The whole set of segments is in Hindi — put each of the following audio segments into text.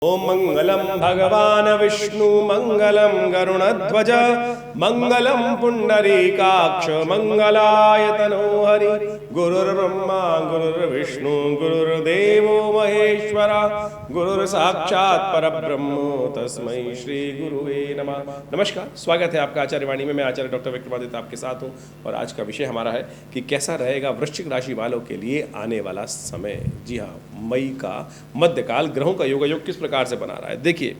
ओम मंगलम भगवान विष्णु मंगलम गरुणध्वज मंगलम पुंडरीकाक्ष मंगलायतनो हरि गुरुर्ब्रह्मा गुरुर्विष्णु गुरुर्देवो महेश्वरा गुरुर्साक्षात् परब्रह्म तस्मै श्री गुरुवे नमः। नमस्कार, स्वागत है आपका आचार्य वाणी में। मैं आचार्य डॉक्टर विक्रमादित्य आपके साथ हूँ और आज का विषय हमारा है कि कैसा रहेगा वृश्चिक राशि वालों के लिए आने वाला समय। जी हाँ, मई का मध्यकाल ग्रहों का योग किस प्रकार से बना रहा है। देखिए,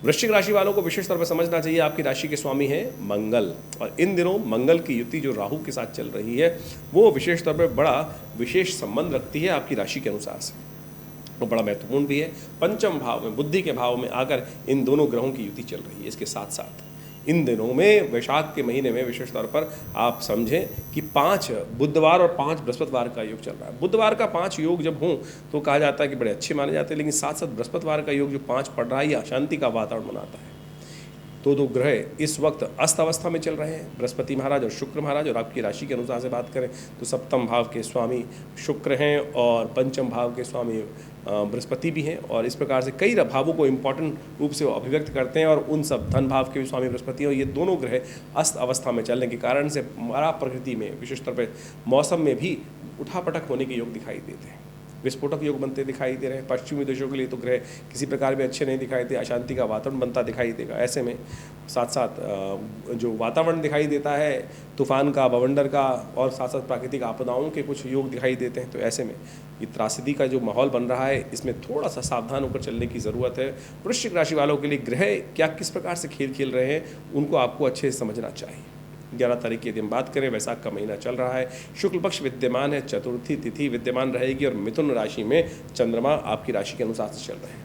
वृश्चिक राशि वालों को विशेष तौर पर समझना चाहिए आपकी राशि के स्वामी है मंगल, और इन दिनों मंगल की युति जो राहु के साथ चल रही है वो विशेष तौर पर बड़ा विशेष संबंध रखती है आपकी राशि के अनुसार से, वो बड़ा महत्वपूर्ण भी है। पंचम भाव में, बुद्धि के भाव में आकर इन दोनों ग्रहों की युति चल रही है। इसके साथ साथ इन दिनों में वैशाख के महीने में विशेष तौर पर आप समझें कि 5 बुधवार और 5 बृहस्पतिवार का योग चल रहा है। बुधवार का 5 योग जब हों तो कहा जाता है कि बड़े अच्छे माने जाते हैं, लेकिन साथ साथ बृहस्पतिवार का योग जो 5 पड़ रहा है ये अशांति का वातावरण बनाता है। दो ग्रह इस वक्त अस्त अवस्था में चल रहे हैं, बृहस्पति महाराज और शुक्र महाराज। और आपकी राशि के अनुसार से बात करें तो सप्तम भाव के स्वामी शुक्र हैं और पंचम भाव के स्वामी बृहस्पति भी हैं, और इस प्रकार से कई भावों को इम्पॉर्टेंट रूप से वो अभिव्यक्त करते हैं। और उन सब धन भाव के भी स्वामी बृहस्पति हैं, और ये दोनों ग्रह अस्त अवस्था में चलने के कारण से हमारा प्रकृति में विशेष तौर पर मौसम में भी उठापटक होने के योग दिखाई देते हैं, विस्फोटक योग बनते दिखाई दे रहे हैं। पश्चिमी देशों के लिए तो ग्रह किसी प्रकार में अच्छे नहीं दिखाई दे, अशांति का वातावरण बनता दिखाई देगा। ऐसे में साथ साथ जो वातावरण दिखाई देता है तूफान का, बवंडर का, और साथ साथ प्राकृतिक आपदाओं के कुछ योग दिखाई देते हैं। तो ऐसे में ये त्रासदी का जो माहौल बन रहा है इसमें थोड़ा सा सावधान होकर चलने की ज़रूरत है। वृश्चिक राशि वालों के लिए ग्रह क्या किस प्रकार से खेल खेल रहे हैं उनको आपको अच्छे से समझना चाहिए। 11 तारीख की यदि हम बात करें, वैशाख का महीना चल रहा है, शुक्ल पक्ष विद्यमान है, चतुर्थी तिथि विद्यमान रहेगी, और मिथुन राशि में चंद्रमा आपकी राशि के अनुसार से चल रहे हैं।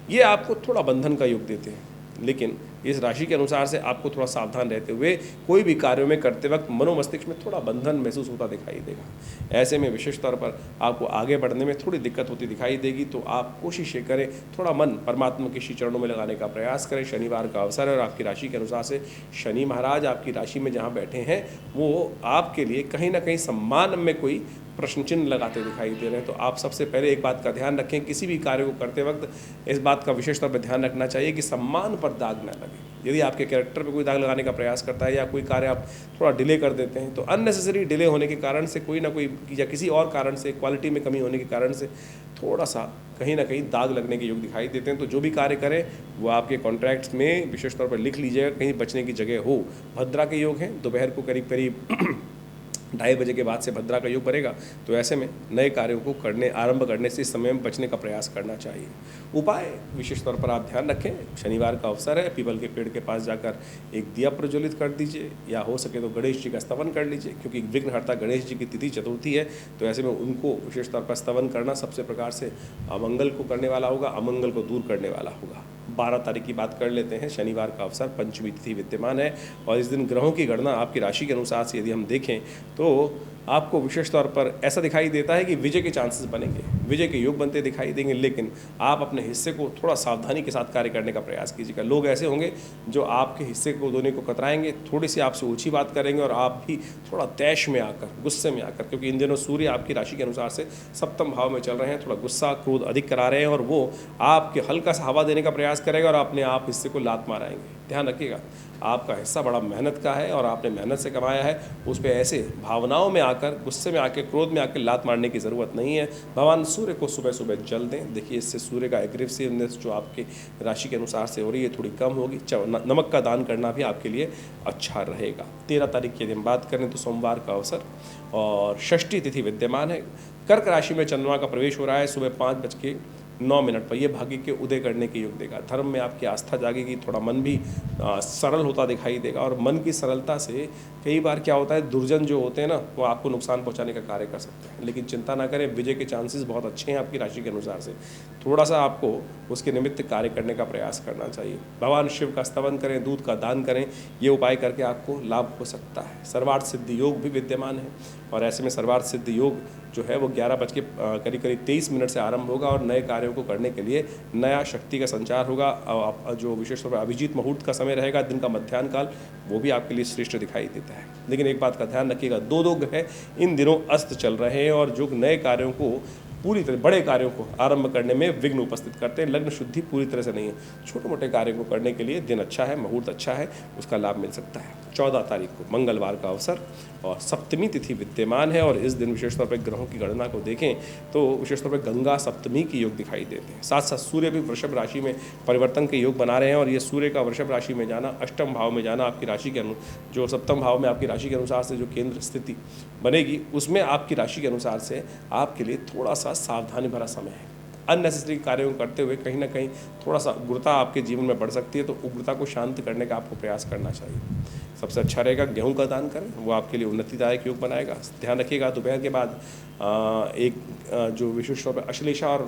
ये आपको थोड़ा बंधन का योग देते हैं, लेकिन इस राशि के अनुसार से आपको थोड़ा सावधान रहते हुए कोई भी कार्यों में करते वक्त मनोमस्तिष्क में थोड़ा बंधन महसूस होता दिखाई देगा। ऐसे में विशेष तौर पर आपको आगे बढ़ने में थोड़ी दिक्कत होती दिखाई देगी, तो आप कोशिश करें थोड़ा मन परमात्मा के श्री चरणों में लगाने का प्रयास करें। शनिवार का अवसर है और आपकी राशि के अनुसार से शनि महाराज आपकी राशि में जहाँ बैठे हैं वो आपके लिए कहीं ना कहीं सम्मान में कोई प्रश्न चिन्ह लगाते दिखाई दे रहे हैं। तो आप सबसे पहले एक बात का ध्यान रखें, किसी भी कार्य को करते वक्त इस बात का विशेष तौर पर ध्यान रखना चाहिए कि सम्मान पर दाग न लगे। यदि आपके कैरेक्टर पर कोई दाग लगाने का प्रयास करता है या कोई कार्य आप थोड़ा डिले कर देते हैं, तो अननेसेसरी डिले होने के कारण से कोई ना कोई या किसी और कारण से क्वालिटी में कमी होने के कारण से थोड़ा सा कहीं ना कहीं दाग लगने के योग दिखाई देते हैं। तो जो भी कार्य करें वो आपके कॉन्ट्रैक्ट्स में विशेष तौर पर लिख लीजिएगा, कहीं बचने की जगह हो। भद्रा के योग हैं, दोपहर को करीब करीब 2:30 बजे के बाद से भद्रा का योग बनेगा, तो ऐसे में नए कार्यों को आरंभ करने से इस समय में बचने का प्रयास करना चाहिए। उपाय विशेष तौर पर आप ध्यान रखें, शनिवार का अवसर है, पीपल के पेड़ के पास जाकर एक दिया प्रज्वलित कर दीजिए, या हो सके तो गणेश जी का स्तवन कर लीजिए, क्योंकि विघ्नहर्ता गणेश जी की तिथि चतुर्थी है। तो ऐसे में उनको विशेष तौर पर स्तवन करना सबसे प्रकार से अमंगल को करने वाला होगा, अमंगल को दूर करने वाला होगा। 12 तारीख की बात कर लेते हैं। शनिवार का अवसर, पंचमी तिथि विद्यमान है, और इस दिन ग्रहों की गणना आपकी राशि के अनुसार से यदि हम देखें तो आपको विशेष तौर पर ऐसा दिखाई देता है कि विजय के चांसेस बनेंगे, विजय के योग बनते दिखाई देंगे, लेकिन आप अपने हिस्से को थोड़ा सावधानी के साथ कार्य करने का प्रयास कीजिएगा। लोग ऐसे होंगे जो आपके हिस्से को देने को कतराएंगे, थोड़ी सी आपसे ऊंची बात करेंगे, और आप भी थोड़ा तैश में आकर, गुस्से में आकर, क्योंकि इन दिनों सूर्य आपकी राशि के अनुसार से सप्तम भाव में चल रहे हैं, थोड़ा गुस्सा क्रोध अधिक करा रहे हैं, और वो आपके हल्का सा हवा देने का प्रयास करेगा और अपने आप हिस्से को लात माराएंगे। ध्यान रखिएगा, आपका हिस्सा बड़ा मेहनत का है और आपने मेहनत से कमाया है, उस पर ऐसे भावनाओं में आकर, गुस्से में आकर, क्रोध में आकर लात मारने की ज़रूरत नहीं है। भगवान सूर्य को सुबह सुबह जल दें। देखिए, इससे सूर्य का एग्रेसिवनेस जो आपके राशि के अनुसार से हो रही है थोड़ी कम होगी। नमक का दान करना भी आपके लिए अच्छा रहेगा। 13 तारीख की यदि हम बात करें तो सोमवार का अवसर और षष्ठी तिथि विद्यमान है। कर्क राशि में चंद्रमा का प्रवेश हो रहा है सुबह 5:09 पर। यह भाग्य के उदय करने के योग देगा। धर्म में आपकी आस्था जागेगी, थोड़ा मन भी सरल होता दिखाई देगा, और मन की सरलता से कई बार क्या होता है, दुर्जन जो होते हैं ना वो आपको नुकसान पहुंचाने का कार्य कर सकते हैं। लेकिन चिंता ना करें, विजय के चांसेस बहुत अच्छे हैं आपकी राशि के अनुसार से। थोड़ा सा आपको उसके निमित्त कार्य करने का प्रयास करना चाहिए। भगवान शिव का स्तवन करें, दूध का दान करें, ये उपाय करके आपको लाभ हो सकता है। सर्वार्थ सिद्धि योग भी विद्यमान है, और ऐसे में सर्वार्थ सिद्धि योग जो है वो 11 बज के करीब 23 मिनट से आरंभ होगा, और नए कार्यों को करने के लिए नया शक्ति का संचार होगा। जो विशेष तौर पर अभिजीत मुहूर्त का समय रहेगा, दिन का मध्याह्न काल, वो भी आपके लिए श्रेष्ठ दिखाई देता है। लेकिन एक बात का ध्यान रखिएगा, 2 ग्रह इन दिनों अस्त चल रहे हैं, और जो नए कार्यों को पूरी तरह बड़े कार्यों को आरंभ करने में विघ्न उपस्थित करते हैं। लग्न शुद्धि पूरी तरह से नहीं है, छोटे मोटे कार्यों को करने के लिए दिन अच्छा है, मुहूर्त अच्छा है, उसका लाभ मिल सकता है। 14 तारीख को मंगलवार का अवसर और सप्तमी तिथि विद्यमान है और इस दिन विशेष तौर पर ग्रहों की गणना को देखें तो विशेष तौर पर गंगा सप्तमी के योग दिखाई देते हैं। साथ साथ सूर्य भी वृषभ राशि में परिवर्तन के योग बना रहे हैं और ये सूर्य का वृषभ राशि में जाना, अष्टम भाव में जाना, आपकी राशि के जो सप्तम भाव में आपकी राशि के अनुसार से जो केंद्र स्थिति बनेगी उसमें आपकी राशि के अनुसार से आपके लिए थोड़ा सा सावधानी भरा समय है। अननेसेसरी कार्यों को करते हुए कहीं ना कहीं थोड़ा सा उग्रता आपके जीवन में बढ़ सकती है, तो उग्रता को शांत करने का आपको प्रयास करना चाहिए। सबसे अच्छा रहेगा गेहूं का दान करें, वो आपके लिए उन्नतिदायक योग बनाएगा। ध्यान रखिएगा दोपहर के बाद जो विशेष तौर पर अश्लेषा और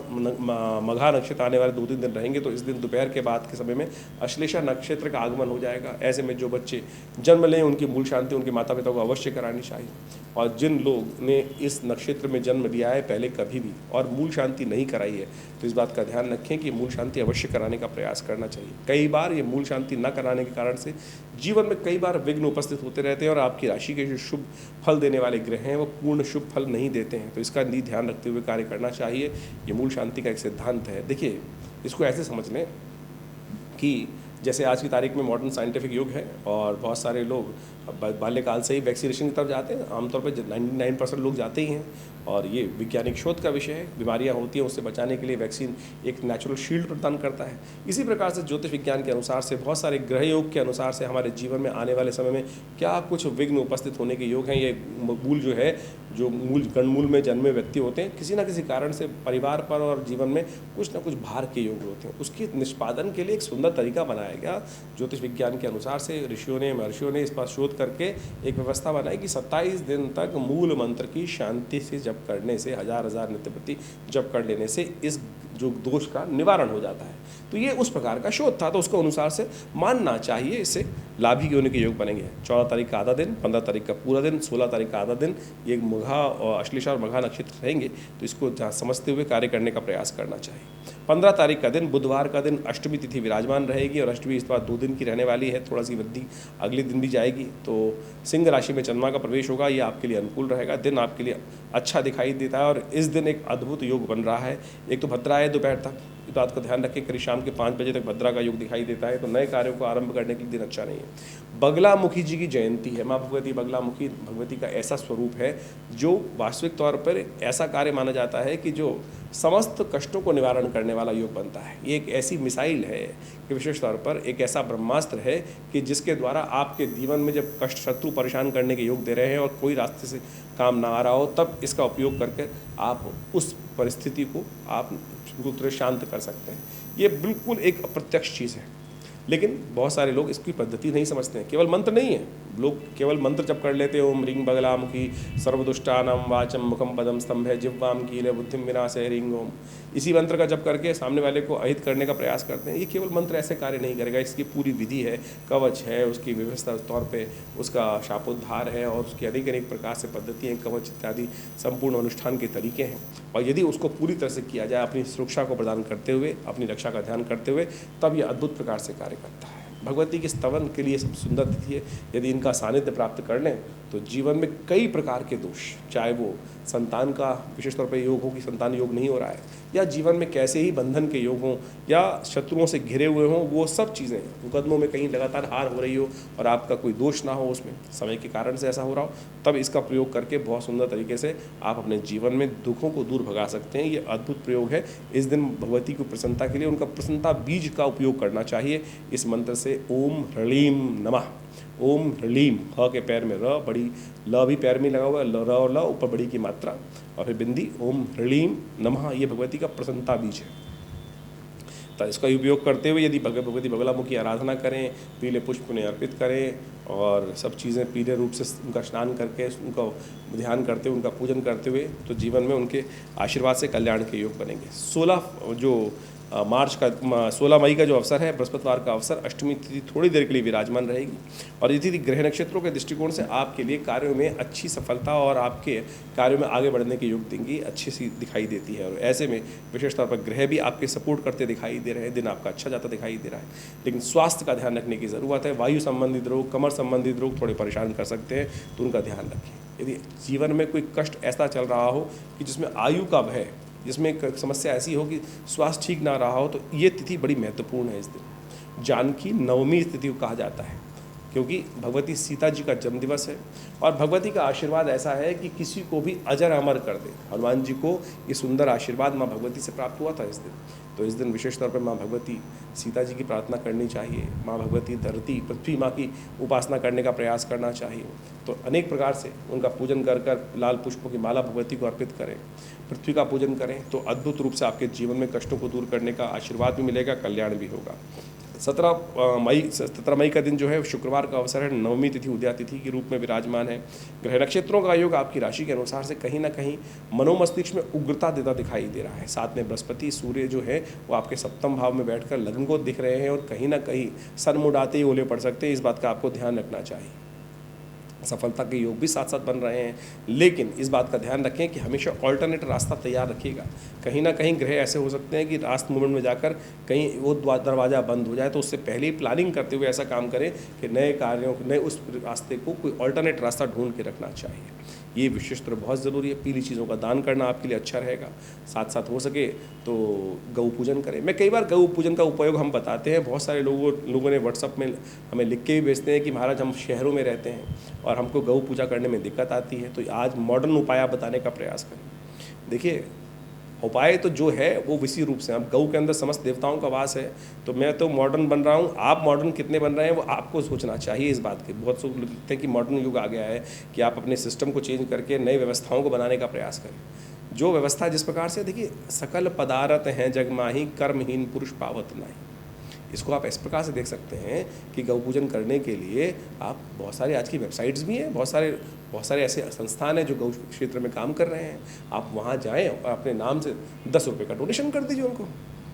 मघा नक्षत्र आने वाले 2-3 दिन रहेंगे, तो इस दिन दोपहर के बाद के समय में अश्लेषा नक्षत्र का आगमन हो जाएगा। ऐसे में जो बच्चे जन्म लें उनकी मूल शांति उनके माता पिता को अवश्य करानी चाहिए, और जिन लोग ने इस नक्षत्र में जन्म लिया है पहले कभी भी और मूल शांति नहीं कराई है, तो इस बात का ध्यान रखें कि मूल शांति अवश्य कराने का प्रयास करना चाहिए। कई बार ये मूल शांति न कराने के कारण से जीवन में कई बार विघ्न उपस्थित होते रहते हैं और आपकी राशि के जो शुभ फल देने वाले ग्रह हैं वो पूर्ण शुभ फल नहीं देते हैं, तो इसका ध्यान रखते हुए कार्य करना चाहिए। ये मूल शांति का एक सिद्धांत है। देखिए, इसको ऐसे समझ लें कि जैसे आज की तारीख में मॉडर्न साइंटिफिक युग है और बहुत सारे लोग बाल्यकाल से ही वैक्सीनेशन की तरफ जाते हैं। आमतौर पर 99% लोग जाते ही हैं और ये वैज्ञानिक शोध का विषय है। बीमारियां होती हैं, उससे बचाने के लिए वैक्सीन एक नेचुरल शील्ड प्रदान करता है। इसी प्रकार से ज्योतिष विज्ञान के अनुसार से बहुत सारे ग्रह योग के अनुसार से हमारे जीवन में आने वाले समय में क्या कुछ विघ्न उपस्थित होने के योग हैं। ये मूल जो है, जो मूल गणमूल में जन्मे व्यक्ति होते हैं, किसी न किसी कारण से परिवार पर और जीवन में कुछ न कुछ भार के योग होते हैं। उसके निष्पादन के लिए एक सुंदर तरीका बनाया गया ज्योतिष विज्ञान के अनुसार से। ऋषियों ने, महर्षियों ने इस पर शोध करके एक व्यवस्था बनाई कि 27 दिन तक मूल मंत्र की शांति से जप करने से, हजार नित्य प्रति जप कर लेने से इस जो दोष का निवारण हो जाता है। तो ये उस प्रकार का शोध था, तो उसको अनुसार से मानना चाहिए, इससे लाभी होने के योग बनेंगे। 14 तारीख का आधा दिन, 15 तारीख का पूरा दिन, 16 तारीख का आधा दिन, ये मघा और अश्लेषा और मघा नक्षत्र रहेंगे, तो इसको समझते हुए कार्य करने का प्रयास करना चाहिए। 15 तारीख का दिन, बुधवार का दिन, अष्टमी तिथि विराजमान रहेगी और अष्टमी इस बार 2 दिन की रहने वाली है। थोड़ा सी वृद्धि अगले दिन भी जाएगी, तो सिंह राशि में चंद्रमा का प्रवेश होगा, ये आपके लिए अनुकूल रहेगा। दिन आपके लिए अच्छा दिखाई देता है और इस दिन एक अद्भुत योग बन रहा है। एक तो भद्रा है दोपहर तक, इस बात का ध्यान रखें, करीब शाम के 5 बजे तक भद्रा का योग दिखाई देता है, तो नए कार्यों को आरंभ करने के लिए दिन अच्छा नहीं है। बगलामुखी जी की जयंती है। माँ भगवती बगलामुखी भगवती का ऐसा स्वरूप है जो वास्तविक तौर पर ऐसा कार्य माना जाता है कि जो समस्त कष्टों को निवारण करने वाला योग बनता है। ये एक ऐसी मिसाइल है कि विशेष तौर पर एक ऐसा ब्रह्मास्त्र है कि जिसके द्वारा आपके जीवन में जब कष्ट, शत्रु परेशान करने के योग दे रहे हैं और कोई रास्ते से काम ना आ रहा हो, तब इसका उपयोग करके आप उस परिस्थिति को आप पूरी तरह शांत कर सकते हैं। ये बिल्कुल एक अप्रत्यक्ष चीज़ है, लेकिन बहुत सारे लोग इसकी पद्धति नहीं समझते हैं। केवल मंत्र नहीं है, लोग केवल मंत्र जप कर लेते हैं, ओम ह्रीं बगलामुखी सर्वदुष्टानां वाचम मुखम पदम स्तंभे जिह्वाम कीले बुद्धिम विनाशे ह्रीं ओम। इसी मंत्र का जप करके सामने वाले को अहित करने का प्रयास करते हैं। ये केवल मंत्र ऐसे कार्य नहीं करेगा, इसकी पूरी विधि है, कवच है, उसकी व्यवस्था तौर पे उसका शापोद्धार है और उसकी अनेक अनेक प्रकार से पद्धतियाँ, कवच इत्यादि संपूर्ण अनुष्ठान के तरीके हैं। और यदि उसको पूरी तरह से किया जाए अपनी सुरक्षा को प्रदान करते हुए, अपनी रक्षा का ध्यान करते हुए, तब ये अद्भुत प्रकार से कार्य करता है। भगवती के स्तवन के लिए सब सुंदर तिथि है। यदि इनका सानिध्य प्राप्त कर लें तो जीवन में कई प्रकार के दोष, चाहे वो संतान का विशेष तौर पर योग हो कि संतान योग नहीं हो रहा है, या जीवन में कैसे ही बंधन के योग हों या शत्रुओं से घिरे हुए हों, वो सब चीज़ें, मुकदमों में कहीं लगातार हार हो रही हो और आपका कोई दोष ना हो, उसमें समय के कारण से ऐसा हो रहा हो, तब इसका प्रयोग करके बहुत सुंदर तरीके से आप अपने जीवन में दुखों को दूर भगा सकते हैं। ये अद्भुत प्रयोग है। इस दिन भगवती की प्रसन्नता के लिए उनका प्रसन्नता बीज का उपयोग करना चाहिए। इस मंत्र से ओम ह्रीं नमः, ओम ह्रीं, ह के पैर में र, बड़ी ल भी पैर में लगा हुआ है, र और ल ऊपर बड़ी की मात्रा और फिर बिंदी, ओम ह्रीं नमः, ये भगवती का प्रसन्नता बीज है। तो इसका उपयोग करते हुए यदि भगवती बगलामुखी आराधना करें, पीले पुष्प उन्हें अर्पित करें और सब चीज़ें पीले रूप से उनका स्नान करके उनका ध्यान करते हुए, उनका पूजन करते हुए, तो जीवन में उनके आशीर्वाद से कल्याण के योग बनेंगे। 16 मई का जो अवसर है, बृहस्पतिवार का अवसर, अष्टमी तिथि थोड़ी देर के लिए विराजमान रहेगी और ये तिथि ग्रह नक्षत्रों के दृष्टिकोण से आपके लिए कार्यों में अच्छी सफलता और आपके कार्यों में आगे बढ़ने के योग देंगी, अच्छी सी दिखाई देती है। और ऐसे में विशेष तौर पर ग्रह भी आपके सपोर्ट करते दिखाई दे रहे हैं, दिन आपका अच्छा जाता दिखाई दे रहा है। लेकिन स्वास्थ्य का ध्यान रखने की ज़रूरत है। वायु संबंधित रोग, कमर संबंधित रोग थोड़े परेशान कर सकते हैं, तो उनका ध्यान रखें। यदि जीवन में कोई कष्ट ऐसा चल रहा हो कि जिसमें आयु का भय जिसमें एक समस्या ऐसी हो कि स्वास्थ्य ठीक ना रहा हो, तो ये तिथि बड़ी महत्वपूर्ण है। इस दिन जानकी नवमी तिथि को कहा जाता है, क्योंकि भगवती सीता जी का जन्मदिवस है और भगवती का आशीर्वाद ऐसा है कि किसी को भी अजर अमर कर दे। हनुमान जी को ये सुंदर आशीर्वाद माँ भगवती से प्राप्त हुआ था इस दिन। तो इस दिन विशेष तौर पर माँ भगवती सीता जी की प्रार्थना करनी चाहिए। माँ भगवती धरती पृथ्वी माँ की उपासना करने का प्रयास करना चाहिए। तो अनेक प्रकार से उनका पूजन कर कर लाल पुष्पों की माला भगवती को अर्पित करें, पृथ्वी का पूजन करें, तो अद्भुत रूप से आपके जीवन में कष्टों को दूर करने का आशीर्वाद भी मिलेगा, कल्याण भी होगा। 17 मई का दिन जो है शुक्रवार का अवसर है। नवमी तिथि उदया तिथि के रूप में विराजमान है। ग्रह नक्षत्रों का योग आपकी राशि के अनुसार से कहीं ना कहीं मनोमस्तिष्क में उग्रता देता दिखाई दे रहा है। साथ में बृहस्पति सूर्य जो है वो आपके सप्तम भाव में बैठकर लग्न को दिख रहे हैं और कहीं ना कहीं सन मुड़ाते ही ओले पड़ सकते हैं। इस बात का आपको ध्यान रखना चाहिए। सफलता के योग भी साथ साथ बन रहे हैं, लेकिन इस बात का ध्यान रखें कि हमेशा ऑल्टरनेट रास्ता तैयार रखिएगा। कहीं ना कहीं ग्रह ऐसे हो सकते हैं कि लास्ट मोमेंट में जाकर कहीं वो दरवाज़ा बंद हो जाए, तो उससे पहले ही प्लानिंग करते हुए ऐसा काम करें कि नए कार्यों नए उस रास्ते को कोई ऑल्टरनेट रास्ता ढूंढ के रखना चाहिए। ये विशेष तरह बहुत ज़रूरी है। पीली चीज़ों का दान करना आपके लिए अच्छा रहेगा। साथ साथ हो सके तो गौ पूजन करें। मैं कई बार गौ पूजन का उपयोग हम बताते हैं। बहुत सारे लोगों ने व्हाट्सअप में हमें लिख के भी भेजते हैं कि महाराज हम शहरों में रहते हैं और हमको गौ पूजा करने में दिक्कत आती है। तो आज मॉडर्न उपाय बताने का प्रयास करें। देखिए, उपाय तो जो है वो विशि रूप से, अब गऊ के अंदर समस्त देवताओं का वास है, तो मैं तो मॉडर्न बन रहा हूँ, आप मॉडर्न कितने बन रहे हैं वो आपको सोचना चाहिए इस बात के। बहुत से लोग लिखते हैं कि मॉडर्न युग आ गया है कि आप अपने सिस्टम को चेंज करके नई व्यवस्थाओं को बनाने का प्रयास करें। जो व्यवस्था जिस प्रकार से, देखिए, सकल पदारथ हैं जग माही, कर्महीन पुरुष पावत नहीं। इसको आप इस प्रकार से देख सकते हैं कि गौ पूजन करने के लिए आप बहुत सारे आज की वेबसाइट्स भी हैं, बहुत सारे ऐसे संस्थान हैं जो गौ क्षेत्र में काम कर रहे हैं। आप वहाँ जाएं और अपने नाम से 10 रुपये का डोनेशन कर दीजिए उनको।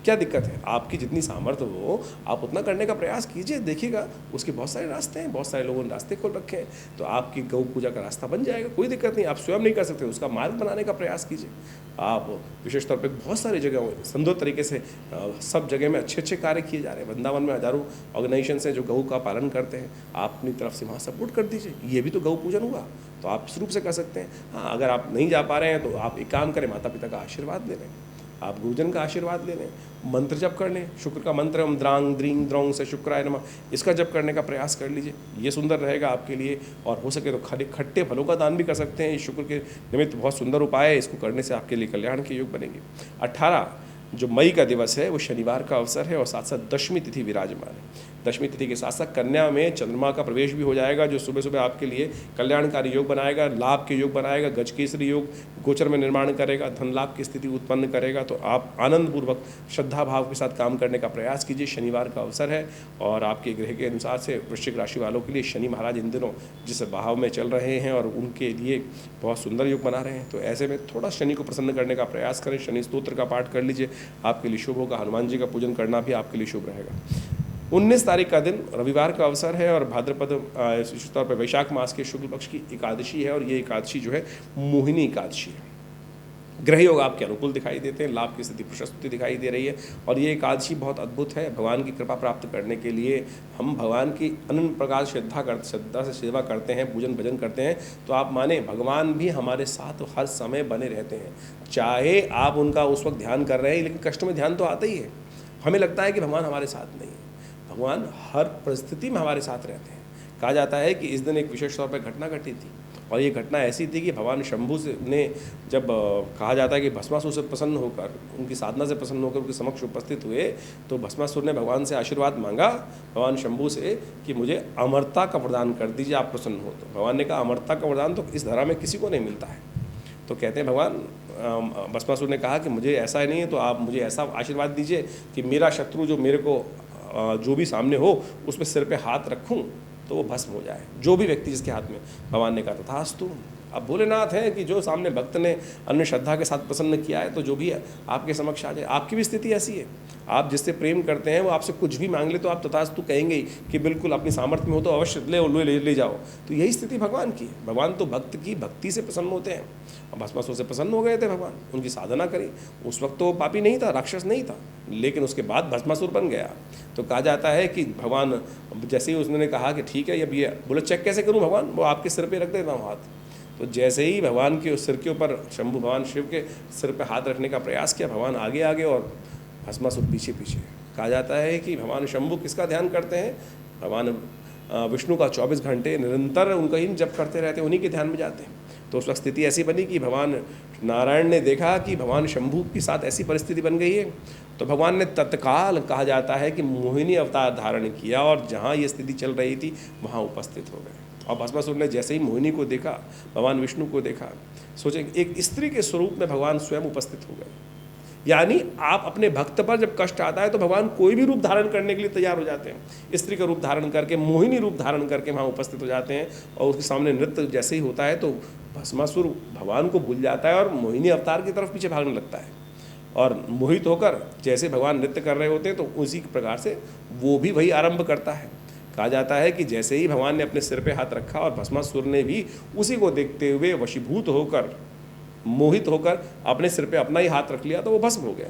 क्या दिक्कत है? आपकी जितनी सामर्थ्य हो आप उतना करने का प्रयास कीजिए। देखिएगा उसके बहुत सारे रास्ते हैं, बहुत सारे लोगों ने रास्ते खोल रखे हैं, तो आपकी गौ पूजा का रास्ता बन जाएगा। कोई दिक्कत नहीं, आप स्वयं नहीं कर सकते, उसका मार्ग बनाने का प्रयास कीजिए। आप विशेष तौर पे बहुत सारी जगह सुंदर तरीके से सब जगह में अच्छे कार्य किए जा रहे हैं। वृंदावन में हजारों ऑर्गेनाइजेशन हैं जो गौ का पालन करते हैं। आप अपनी तरफ से वहाँ सपोर्ट कर दीजिए। ये भी तो गौ पूजन हुआ, तो आप इस रूप से कर सकते हैं। हाँ, अगर आप नहीं जा पा रहे हैं तो आप एक काम करें, माता पिता का आशीर्वाद ले लें, आप गुरुजन का आशीर्वाद ले लें, मंत्र जप कर लें। शुक्र का मंत्र हम द्रांग द्रींग द्रोंग से शुक्राय नमः, इसका जप करने का प्रयास कर लीजिए। ये सुंदर रहेगा आपके लिए। और हो सके तो खट्टे फलों का दान भी कर सकते हैं। शुक्र के निमित्त बहुत सुंदर उपाय है, इसको करने से आपके लिए कल्याण के योग बनेंगे। 18 जो मई का दिवस है वो शनिवार का अवसर है और साथ साथ दशमी तिथि विराजमान है। दशमी तिथि के साथ साथ कन्या में चंद्रमा का प्रवेश भी हो जाएगा, जो सुबह सुबह आपके लिए कल्याणकारी योग बनाएगा, लाभ के योग बनाएगा। गजकेसरी योग गोचर में निर्माण करेगा, धन लाभ की स्थिति उत्पन्न करेगा। तो आप आनंदपूर्वक श्रद्धा भाव के साथ काम करने का प्रयास कीजिए। शनिवार का अवसर है और आपके ग्रह के अनुसार से वृश्चिक राशि वालों के लिए शनि महाराज इन दिनों जिस भाव में चल रहे हैं और उनके लिए बहुत सुंदर योग बना रहे हैं। तो ऐसे में थोड़ा शनि को प्रसन्न करने का प्रयास करें। शनि स्तोत्र का पाठ कर लीजिए, आपके लिए शुभ होगा। हनुमान जी का पूजन करना भी आपके लिए शुभ रहेगा। 19 तारीख का दिन रविवार का अवसर है और भाद्रपद विशेष तौर पर वैशाख मास के शुक्ल पक्ष की एकादशी है और ये एकादशी जो है मोहिनी एकादशी है। ग्रह योग आपके अनुकूल दिखाई देते हैं, लाभ की स्थिति प्रशस्ति दिखाई दे रही है और ये एकादशी बहुत अद्भुत है। भगवान की कृपा प्राप्त करने के लिए हम भगवान की अनंत प्रकार श्रद्धा से सेवा करते हैं, पूजन भजन करते हैं, तो आप माने भगवान भी हमारे साथ हर समय बने रहते हैं। चाहे आप उनका उस वक्त ध्यान कर रहे हैं, लेकिन कष्ट में ध्यान तो आता ही है। हमें लगता है कि भगवान हमारे साथ नहीं है, भगवान हर परिस्थिति में हमारे साथ रहते हैं। कहा जाता है कि इस दिन एक विशेष तौर पर घटना घटी थी और ये घटना ऐसी थी कि भगवान शंभु से ने जब कहा जाता है कि भस्मासुर से प्रसन्न होकर, उनकी साधना से प्रसन्न होकर उनके समक्ष उपस्थित हुए, तो भस्मासुर ने भगवान से आशीर्वाद मांगा, भगवान शंभु से, कि मुझे अमरता का वरदान कर दीजिए, आप प्रसन्न हो। तो भगवान ने कहा अमरता का वरदान तो इस धरा में किसी को नहीं मिलता है। तो कहते हैं भगवान भस्मासुर ने कहा कि मुझे ऐसा नहीं है, तो आप मुझे ऐसा आशीर्वाद दीजिए कि मेरा शत्रु जो मेरे को जो भी सामने हो उस पर सिर पे हाथ रखूं तो वो भस्म हो जाए, जो भी व्यक्ति जिसके हाथ में। भगवान ने कहा तथास्तु। अब भोलेनाथ है कि जो सामने भक्त ने अन्य श्रद्धा के साथ प्रसन्न किया है, तो जो भी है आपके समक्ष आ जाए। आपकी भी स्थिति ऐसी है, आप जिससे प्रेम करते हैं वो आपसे कुछ भी मांग ले तो आप तथास्तु कहेंगे ही कि बिल्कुल अपनी सामर्थ्य में हो तो अवश्य ले जाओ। तो यही स्थिति भगवान की है। भगवान तो भक्त की भक्ति से प्रसन्न होते हैं। भस्मासुर से प्रसन्न हो गए थे भगवान, उनकी साधना करी। उस वक्त तो पापी नहीं था, राक्षस नहीं था, लेकिन उसके बाद भस्मासुर बन गया। तो कहा जाता है कि भगवान जैसे ही उसने कहा कि ठीक है, अब ये बोले चेक कैसे करूं भगवान, वो आपके सिर पे रख देता हूँ हाथ। तो जैसे ही भगवान के उस सिर के ऊपर शंभु भगवान शिव के सिर पर हाथ रखने का प्रयास किया, भगवान आगे आगे और भस्मासुर पीछे पीछे। कहा जाता है कि भगवान शंभु किसका ध्यान करते हैं? भगवान विष्णु का 24 घंटे निरंतर उनका ही जप करते रहते हैं, उन्हीं के ध्यान में जाते हैं। तो उस वक्त स्थिति ऐसी बनी कि भगवान नारायण ने देखा कि भगवान शंभु के साथ ऐसी परिस्थिति बन गई है, तो भगवान ने तत्काल, कहा जाता है कि मोहिनी अवतार धारण किया और जहाँ ये स्थिति चल रही थी वहाँ उपस्थित हो गए। और भस्मासुर ने जैसे ही मोहिनी को देखा, भगवान विष्णु को देखा, सोचे एक स्त्री के स्वरूप में भगवान स्वयं उपस्थित हो गए। यानी आप अपने भक्त पर जब कष्ट आता है तो भगवान कोई भी रूप धारण करने के लिए तैयार हो जाते हैं। स्त्री का रूप धारण करके, मोहिनी रूप धारण करके वहाँ उपस्थित हो जाते हैं और उसके सामने नृत्य जैसे ही होता है तो भस्मासुर भगवान को भूल जाता है और मोहिनी अवतार की तरफ पीछे भागने लगता है। और मोहित होकर जैसे भगवान नृत्य कर रहे होते हैं तो उसी प्रकार से वो भी वही आरंभ करता है। कहा जाता है कि जैसे ही भगवान ने अपने सिर पे हाथ रखा और भस्मासुर ने भी उसी को देखते हुए वशीभूत होकर, मोहित होकर अपने सिर पे अपना ही हाथ रख लिया तो वो भस्म हो गया।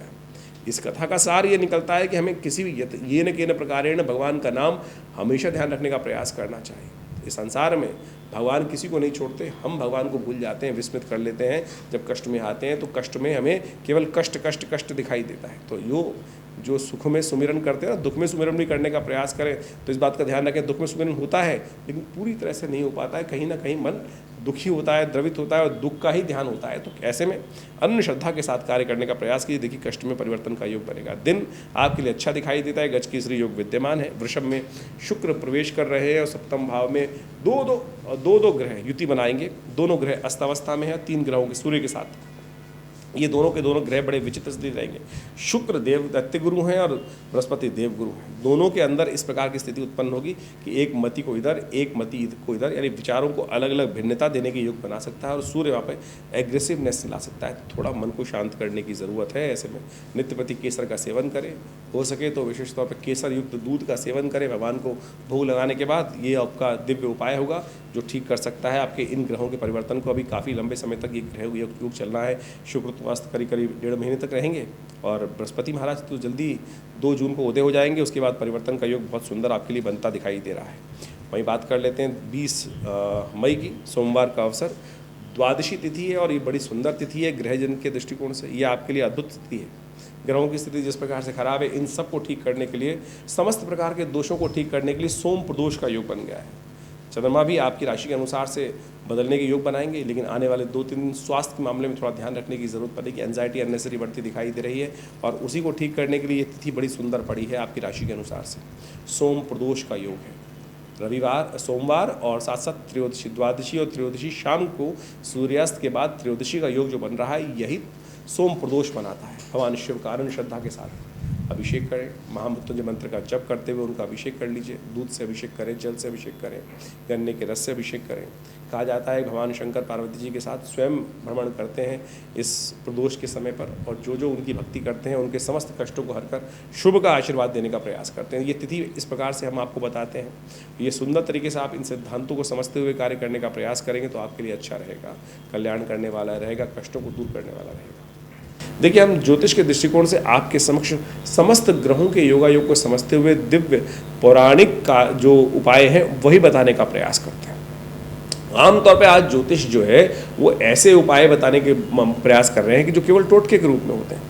इस कथा का सार ये निकलता है कि हमें किसी भी ये न केन प्रकारेण भगवान का नाम हमेशा ध्यान रखने का प्रयास करना चाहिए। इस संसार में भगवान किसी को नहीं छोड़ते, हम भगवान को भूल जाते हैं, विस्मृत कर लेते हैं। जब कष्ट में आते हैं तो कष्ट में हमें केवल कष्ट कष्ट कष्ट दिखाई देता है। तो जो सुख में सुमिरन करते हैं ना, दुख में सुमिरन भी करने का प्रयास करें। तो इस बात का ध्यान रखें, दुख में सुमिरन होता है लेकिन पूरी तरह से नहीं हो पाता है, कहीं ना कहीं मन दुखी होता है, द्रवित होता है और दुख का ही ध्यान होता है। तो ऐसे में अन्य श्रद्धा के साथ कार्य करने का प्रयास कीजिए, देखिए कष्ट में परिवर्तन का योग बनेगा। दिन आपके लिए अच्छा दिखाई देता है, गज केसरी योग विद्यमान है। वृषभ में शुक्र प्रवेश कर रहे हैं और सप्तम भाव में दो ग्रह युति बनाएंगे। दोनों ग्रह अस्तावस्था में है, 3 ग्रहों के सूर्य के साथ। ये दोनों के दोनों ग्रह बड़े विचित्र स्थिति रहेंगे। शुक्र देव दैत्य गुरु हैं और बृहस्पति देव गुरु हैं। दोनों के अंदर इस प्रकार की स्थिति उत्पन्न होगी कि एक मति को इधर, एक मति को इधर, यानी विचारों को अलग अलग भिन्नता देने के योग बना सकता है। और सूर्य वहाँ पर एग्रेसिवनेस ला सकता है। थोड़ा मन को शांत करने की ज़रूरत है। ऐसे में नित्य प्रति केसर का सेवन करें, हो सके तो विशेष तौर पर केसर युक्त दूध का सेवन करें। भगवान को भोग लगाने के बाद ये आपका दिव्य उपाय होगा जो ठीक कर सकता है आपके इन ग्रहों के परिवर्तन को। अभी काफ़ी लंबे समय तक ये ग्रह योग चलना है। शुक्र तो अस्त करीब 1.5 महीने तक रहेंगे और बृहस्पति महाराज तो जल्दी 2 जून को उदय हो जाएंगे। उसके बाद परिवर्तन का योग बहुत सुंदर आपके लिए बनता दिखाई दे रहा है। वहीं बात कर लेते हैं 20 मई की, सोमवार का अवसर, द्वादशी तिथि है और ये बड़ी सुंदर तिथि है ग्रहजन के दृष्टिकोण से। ये आपके लिए अद्भुत तिथि है। ग्रहों की स्थिति जिस प्रकार से खराब है, इन सब को ठीक करने के लिए, समस्त प्रकार के दोषों को ठीक करने के लिए सोम प्रदोष का योग बन गया है। चंद्रमा भी आपकी राशि के अनुसार से बदलने के योग बनाएंगे, लेकिन आने वाले 2-3 दिन स्वास्थ्य के मामले में थोड़ा ध्यान रखने की जरूरत पड़ेगी। एंजाइटी अननेसरी बढ़ती दिखाई दे रही है और उसी को ठीक करने के लिए ये तिथि बड़ी सुंदर पड़ी है आपकी राशि के अनुसार से। सोम प्रदोष का योग है रविवार, सोमवार और साथ साथ त्रयोदशी, द्वादशी और त्रयोदशी शाम को सूर्यास्त के बाद त्रयोदशी का योग जो बन रहा है यही सोम प्रदोष बनाता है। भगवान शिव का अनन्य श्रद्धा के साथ अभिषेक करें, महामृत्युंजय मंत्र का जप करते हुए उनका अभिषेक कर लीजिए। दूध से अभिषेक करें, जल से अभिषेक करें, गन्ने के रस से अभिषेक करें। कहा जाता है भगवान शंकर पार्वती जी के साथ स्वयं भ्रमण करते हैं इस प्रदोष के समय पर और जो उनकी भक्ति करते हैं उनके समस्त कष्टों को हरकर शुभ का आशीर्वाद देने का प्रयास करते हैं। ये तिथि इस प्रकार से हम आपको बताते हैं। ये सुंदर तरीके से आप इन सिद्धांतों को समझते हुए कार्य करने का प्रयास करेंगे तो आपके लिए अच्छा रहेगा, कल्याण करने वाला रहेगा, कष्टों को दूर करने वाला रहेगा। देखिए, हम ज्योतिष के दृष्टिकोण से आपके समक्ष समस्त ग्रहों के योगायोग को समझते हुए दिव्य पौराणिक का जो उपाय है वही बताने का प्रयास करते हैं। आमतौर पे आज ज्योतिष जो है वो ऐसे उपाय बताने के प्रयास कर रहे हैं कि जो केवल टोटके के रूप में होते हैं।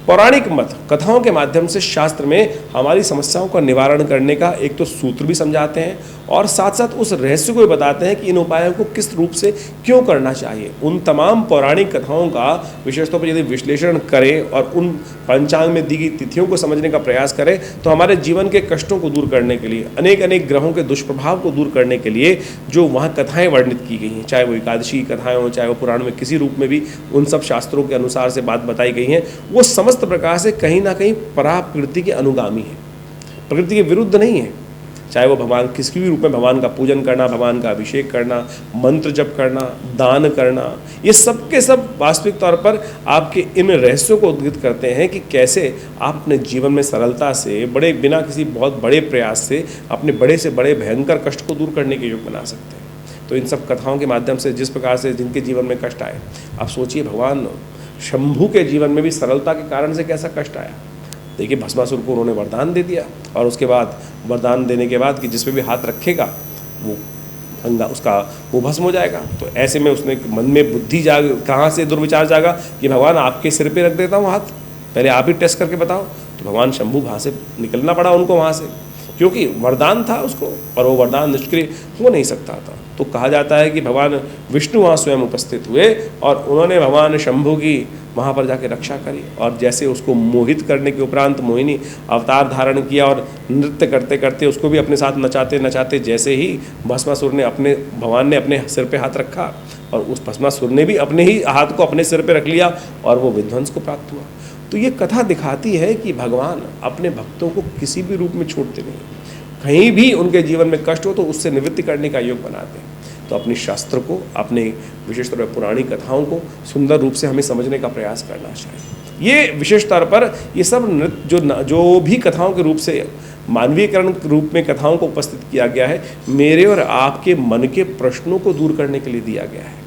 पौराणिक मत कथाओं के माध्यम से शास्त्र में हमारी समस्याओं का निवारण करने का एक तो सूत्र भी समझाते हैं और साथ साथ उस रहस्य को भी बताते हैं कि इन उपायों को किस रूप से क्यों करना चाहिए। उन तमाम पौराणिक कथाओं का विशेष तौर पर यदि विश्लेषण करें और उन पंचांग में दी गई तिथियों को समझने का प्रयास करें तो हमारे जीवन के कष्टों को दूर करने के लिए, अनेक ग्रहों के दुष्प्रभाव को दूर करने के लिए जो वहाँ कथाएँ वर्णित की गई हैं, चाहे वो एकादशी की कथाएँ हों, चाहे वो पुराण में किसी रूप में भी उन सब शास्त्रों के अनुसार से बात बताई गई हैं, वो समस्त प्रकार से कहीं ना कहीं पराप्रकृति के अनुगामी है, प्रकृति के विरुद्ध नहीं है। चाहे वो भगवान किसी भी रूप में भगवान का पूजन करना, भगवान का अभिषेक करना, मंत्र जप करना, दान करना, ये सब के सब वास्तविक तौर पर आपके इन रहस्यों को उद्घाटित करते हैं कि कैसे आप अपने जीवन में सरलता से, बड़े बिना किसी बहुत बड़े प्रयास से अपने बड़े से बड़े भयंकर कष्ट को दूर करने के योग बना सकते हैं। तो इन सब कथाओं के माध्यम से जिस प्रकार से जिनके जीवन में कष्ट आए, आप सोचिए भगवान शंभु के जीवन में भी सरलता के कारण से कैसा कष्ट आया। देखिए, भस्मासुर को उन्होंने वरदान दे दिया और उसके बाद वरदान देने के बाद कि जिस पे भी हाथ रखेगा वो गंगा उसका वो भस्म हो जाएगा। तो ऐसे में उसने मन में बुद्धि जाग, कहाँ से दुर्विचार जागा कि भगवान आपके सिर पे रख देता हूँ हाथ, पहले आप ही टेस्ट करके बताओ। तो भगवान शंभु वहाँ से निकलना पड़ा उनको वहाँ से, क्योंकि वरदान था उसको और वो वरदान निष्क्रिय हो नहीं सकता था। तो कहा जाता है कि भगवान विष्णु वहाँ स्वयं उपस्थित हुए और उन्होंने भगवान शंभु की वहाँ पर जाके रक्षा करी, और जैसे उसको मोहित करने के उपरांत मोहिनी अवतार धारण किया और नृत्य करते करते उसको भी अपने साथ नचाते नचाते जैसे ही भस्मासुर ने भगवान ने अपने सिर पे हाथ रखा और उस भस्मासुर ने भी अपने ही हाथ को अपने सिर पे रख लिया और वो विध्वंस को प्राप्त हुआ। तो ये कथा दिखाती है कि भगवान अपने भक्तों को किसी भी रूप में छोड़ते नहीं, कहीं भी उनके जीवन में कष्ट हो तो उससे निवृत्ति करने का योग बनाते हैं। तो अपने शास्त्र को, अपने विशेष तौर पर पुरानी कथाओं को सुंदर रूप से हमें समझने का प्रयास करना चाहिए। ये विशेष तौर पर ये सब नृत्य जो भी कथाओं के रूप से मानवीयकरण के रूप में कथाओं को उपस्थित किया गया है, मेरे और आपके मन के प्रश्नों को दूर करने के लिए दिया गया है।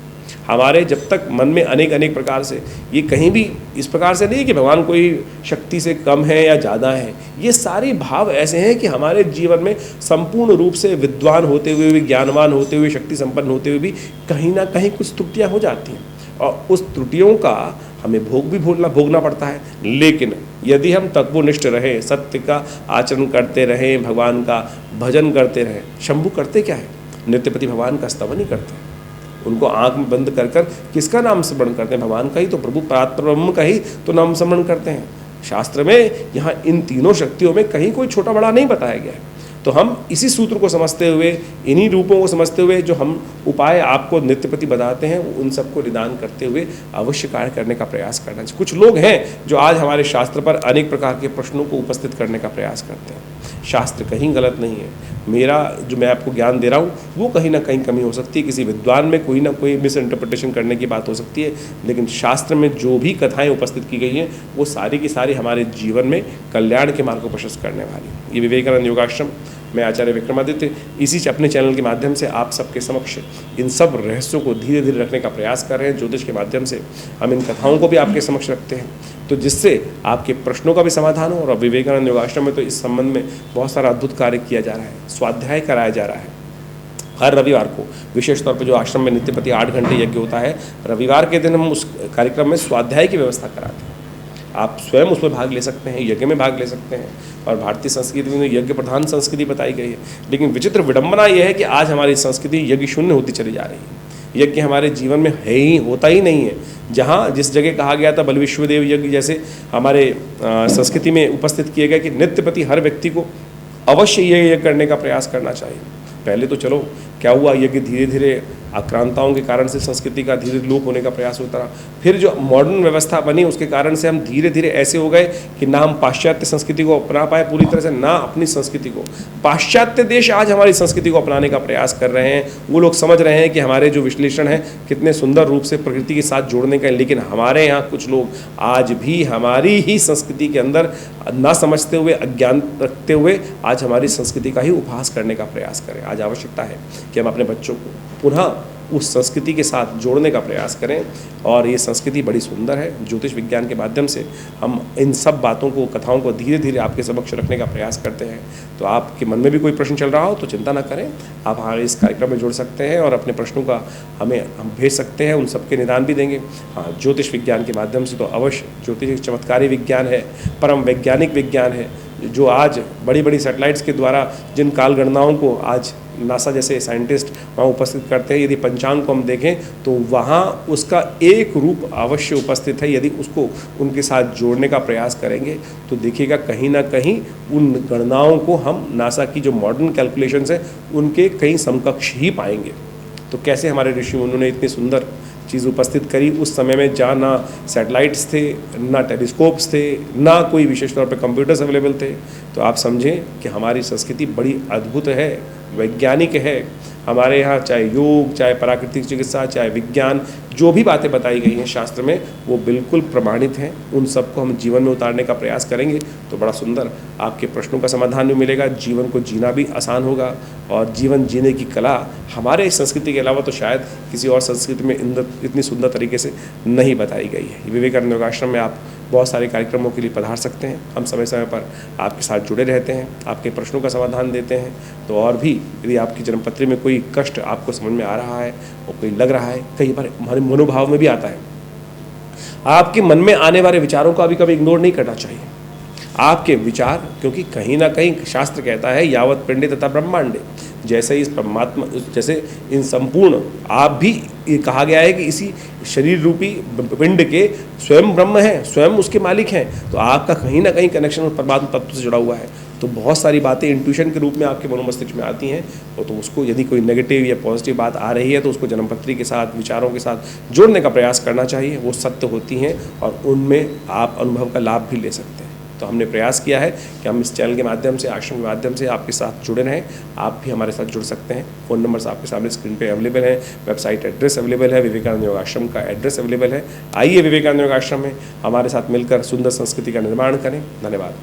हमारे जब तक मन में अनेक अनेक प्रकार से, ये कहीं भी इस प्रकार से नहीं है कि भगवान कोई शक्ति से कम है या ज़्यादा है, ये सारे भाव ऐसे हैं कि हमारे जीवन में संपूर्ण रूप से विद्वान होते हुए भी, ज्ञानवान होते हुए, शक्ति संपन्न होते हुए भी कहीं ना कहीं कुछ त्रुटियाँ हो जाती हैं और उस त्रुटियों का हमें भोगना पड़ता है। लेकिन यदि हम तत्वनिष्ठ रहें, सत्य का आचरण करते रहें, भगवान का भजन करते रहें। शंभु करते क्या है? नित्यपति भगवान का स्तवन ही करते हैं। उनको आंख में बंद कर किसका नाम स्मरण करते हैं? भगवान का ही, तो प्रभु परात्परब्रह्म का ही तो नाम स्मरण करते हैं। शास्त्र में यहाँ इन तीनों शक्तियों में कहीं कोई छोटा बड़ा नहीं बताया गया है। तो हम इसी सूत्र को समझते हुए, इन्हीं रूपों को समझते हुए जो हम उपाय आपको नित्यपति बताते हैं, उन सबको निदान करते हुए अवश्य कार्य करने का प्रयास करना चाहिए। कुछ लोग हैं जो आज हमारे शास्त्र पर अनेक प्रकार के प्रश्नों को उपस्थित करने का प्रयास करते हैं। शास्त्र कहीं गलत नहीं है, मेरा जो मैं आपको ज्ञान दे रहा हूँ वो कहीं ना कहीं कमी हो सकती है, किसी विद्वान में कोई ना कोई मिस इंटरप्रिटेशन करने की बात हो सकती है, लेकिन शास्त्र में जो भी कथाएं उपस्थित की गई हैं वो सारी की सारी हमारे जीवन में कल्याण के मार्ग को प्रशस्त करने वाली। ये विवेकानंद योगाश्रम, मैं आचार्य विक्रमादित्य, इसी अपने चैनल के माध्यम से आप सबके समक्ष इन सब रहस्यों को धीरे धीरे रखने का प्रयास कर रहे हैं। ज्योतिष के माध्यम से हम इन कथाओं को भी आपके समक्ष रखते हैं, तो जिससे आपके प्रश्नों का भी समाधान हो। और विवेकानंद योगाश्रम में तो इस संबंध में बहुत सारा अद्भुत कार्य किया जा रहा है, स्वाध्याय कराया जा रहा है। हर रविवार को विशेष तौर पर जो आश्रम में नित्यपति 8 घंटे यज्ञ होता है, रविवार के दिन हम उस कार्यक्रम में स्वाध्याय की व्यवस्था कराते हैं। आप स्वयं उसमें भाग ले सकते हैं, यज्ञ में भाग ले सकते हैं। और भारतीय संस्कृति में यज्ञ प्रधान संस्कृति बताई गई है, लेकिन विचित्र विडंबना यह है कि आज हमारी संस्कृति यज्ञ शून्य होती चली जा रही है। यज्ञ हमारे जीवन में है ही, होता ही नहीं है। जहाँ जिस जगह कहा गया था बल विश्वदेव यज्ञ जैसे हमारे संस्कृति में उपस्थित किए गए कि नित्यपति हर व्यक्ति को अवश्य ये यज्ञ करने का प्रयास करना चाहिए। पहले तो चलो क्या हुआ, यज्ञ धीरे धीरे आक्रांताओं के कारण से संस्कृति का धीरे लोप होने का प्रयास होता रहा। फिर जो मॉडर्न व्यवस्था बनी उसके कारण से हम धीरे धीरे ऐसे हो गए कि ना हम पाश्चात्य संस्कृति को अपना पाए पूरी तरह से, ना अपनी संस्कृति को। पाश्चात्य देश आज हमारी संस्कृति को अपनाने का प्रयास कर रहे हैं। वो लोग समझ रहे हैं कि हमारे जो विश्लेषण है कितने सुंदर रूप से प्रकृति के साथ जोड़ने का है, लेकिन हमारे यहाँ कुछ लोग आज भी हमारी ही संस्कृति के अंदर ना समझते हुए, अज्ञान रखते हुए आज हमारी संस्कृति का ही उपहास करने का प्रयास करें। आज आवश्यकता है कि हम अपने बच्चों को पुनः उस संस्कृति के साथ जोड़ने का प्रयास करें। और ये संस्कृति बड़ी सुंदर है। ज्योतिष विज्ञान के माध्यम से हम इन सब बातों को, कथाओं को धीरे धीरे आपके समक्ष रखने का प्रयास करते हैं। तो आपके मन में भी कोई प्रश्न चल रहा हो तो चिंता ना करें, आप हमारे इस कार्यक्रम में जुड़ सकते हैं और अपने प्रश्नों का हम भेज सकते हैं, उन सबके निदान भी देंगे। हाँ, ज्योतिष विज्ञान के माध्यम से तो अवश्य, ज्योतिष एक चमत्कारी विज्ञान है, परम वैज्ञानिक विज्ञान है, जो आज बड़ी बड़ी सैटेलाइट्स के द्वारा जिन काल गणनाओं को आज नासा जैसे साइंटिस्ट वहाँ उपस्थित करते हैं, यदि पंचांग को हम देखें तो वहाँ उसका एक रूप अवश्य उपस्थित है। यदि उसको उनके साथ जोड़ने का प्रयास करेंगे तो देखिएगा कहीं ना कहीं उन गणनाओं को हम नासा की जो मॉडर्न कैलकुलेशंस हैं उनके कहीं समकक्ष ही पाएंगे। तो कैसे हमारे ऋषि उन्होंने इतनी सुंदर चीज़ उपस्थित करी उस समय में, जहाँ ना सैटेलाइट्स थे, ना टेलीस्कोप्स थे, ना कोई विशेष तौर पे कंप्यूटर्स अवेलेबल थे। तो आप समझें कि हमारी संस्कृति बड़ी अद्भुत है, वैज्ञानिक है। हमारे यहाँ चाहे योग, चाहे प्राकृतिक चिकित्सा, चाहे विज्ञान, जो भी बातें बताई गई हैं शास्त्र में वो बिल्कुल प्रमाणित हैं। उन सबको हम जीवन में उतारने का प्रयास करेंगे तो बड़ा सुंदर आपके प्रश्नों का समाधान भी मिलेगा, जीवन को जीना भी आसान होगा। और जीवन जीने की कला हमारे संस्कृति के अलावा तो शायद किसी और संस्कृति में इतनी सुंदर तरीके से नहीं बताई गई है। विवेकानंद योगाश्रम में आप बहुत सारे कार्यक्रमों के लिए पधार सकते हैं। हम समय समय पर आपके साथ जुड़े रहते हैं, आपके प्रश्नों का समाधान देते हैं। तो और भी यदि आपकी जन्मपत्री में कोई कष्ट आपको समझ में आ रहा है और कोई लग रहा है, कई बार हमारे मनोभाव में भी आता है, आपके मन में आने वाले विचारों को कभी इग्नोर नहीं करना चाहिए। आपके विचार, क्योंकि कहीं ना कहीं शास्त्र कहता है यावत पिंडे तथा ब्रह्मांडे, जैसे इस परमात्मा, जैसे इन संपूर्ण, आप भी ये कहा गया है कि इसी शरीर रूपी पिंड के स्वयं ब्रह्म है, स्वयं उसके मालिक हैं। तो आपका कहीं ना कहीं कनेक्शन उस परमात्मा तत्व से जुड़ा हुआ है। तो बहुत सारी बातें इंट्यूशन के रूप में आपके मनोमस्तिष्क में आती हैं, तो उसको यदि कोई नेगेटिव या पॉजिटिव बात आ रही है तो उसको जन्मपत्री के साथ, विचारों के साथ जोड़ने का प्रयास करना चाहिए। वो सत्य होती हैं और उनमें आप अनुभव का लाभ भी ले सकते हैं। तो हमने प्रयास किया है कि हम इस चैनल के माध्यम से, आश्रम के माध्यम से आपके साथ जुड़े रहें। आप भी हमारे साथ जुड़ सकते हैं। फ़ोन नंबर्स आपके सामने स्क्रीन पे अवेलेबल है, वेबसाइट एड्रेस अवेलेबल है, विवेकानंद योग आश्रम का एड्रेस अवेलेबल है। आइए विवेकानंद योग आश्रम में हमारे साथ मिलकर सुंदर संस्कृति का निर्माण करें। धन्यवाद।